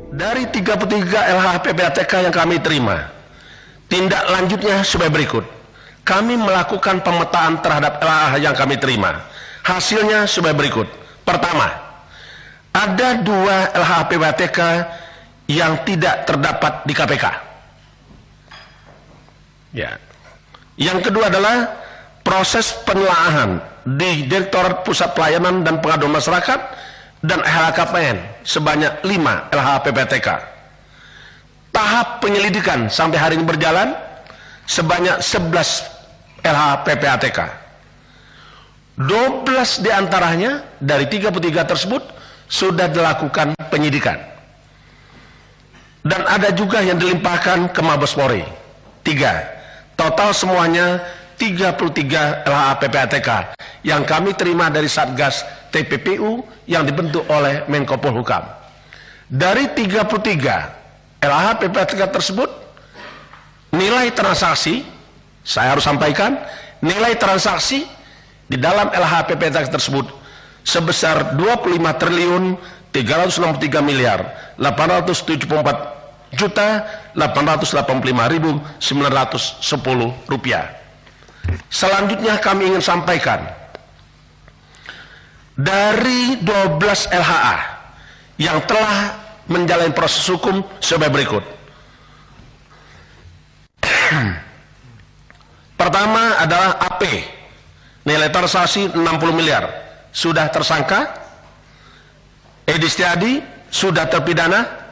Dari 33 LH PPATK yang kami terima, tindak lanjutnya sebagai berikut. Kami melakukan pemetaan terhadap LH yang kami terima. Hasilnya sebagai berikut. Pertama, ada 2 LH PPATK yang tidak terdapat di KPK. Ya. Yang kedua adalah proses penelaahan di Direktorat Pusat Pelayanan dan Pengaduan Masyarakat dan LHKPN sebanyak 5 LH PPATK. Tahap penyelidikan sampai hari ini berjalan sebanyak 11 LH PPATK. 12 diantaranya dari 33 tersebut sudah dilakukan penyidikan. Dan ada juga yang dilimpahkan ke Mabes Polri. 3. Total semuanya 33 LH PPATK yang kami terima dari Satgas TPPU yang dibentuk oleh Menko Polhukam. Dari 33 LH PPATK tersebut, nilai transaksi, saya harus sampaikan, nilai transaksi di dalam LH PPATK tersebut sebesar 25 triliun 363 miliar 874 juta 885.910 rupiah. Selanjutnya kami ingin sampaikan, dari 12 LHA yang telah menjalani proses hukum sebagai berikut. Pertama adalah AP, nilai transaksi 60 miliar, sudah tersangka. Edi Setiadi sudah terpidana.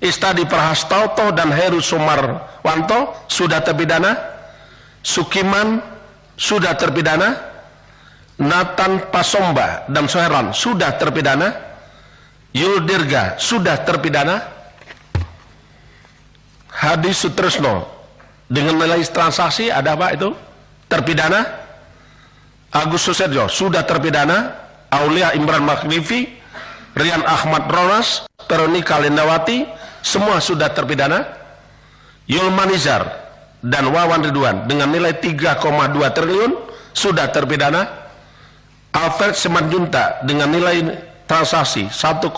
Istadi Prahastoto dan Heru Sumarwanto sudah terpidana. Sukiman sudah terpidana. Nathan Pasomba dan Soheran sudah terpidana. Yul Dirga sudah terpidana. Hadi Sutresno dengan nilai transaksi ada apa itu? Terpidana. Agus Susetjo sudah terpidana. Aulia Imran Magnifi, Rian Ahmad Ronas, Veronica Lindawati, semua sudah terpidana. Yulmanizar dan Wawan Ridwan dengan nilai 3,2 triliun sudah terpidana. Alfred Simanjunta dengan nilai transaksi 1,2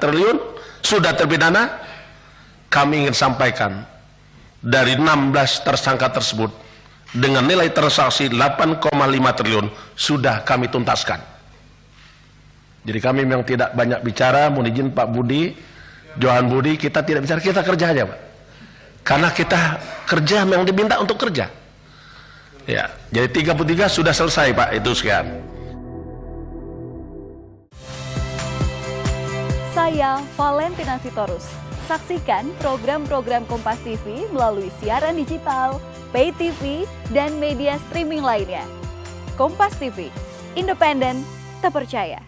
triliun sudah terpidana. Kami ingin sampaikan, dari 16 tersangka tersebut dengan nilai transaksi 8,5 triliun sudah kami tuntaskan. Jadi kami memang tidak banyak bicara, mohon izin Pak Budi, Johan Budi, kita tidak bicara, kita kerja aja Pak. Karena kita kerja memang diminta untuk kerja. Ya, jadi 33 sudah selesai Pak, itu sekian. Saya Valentina Sitorus. Saksikan program-program Kompas TV melalui siaran digital, pay TV, dan media streaming lainnya. Kompas TV, independen, terpercaya.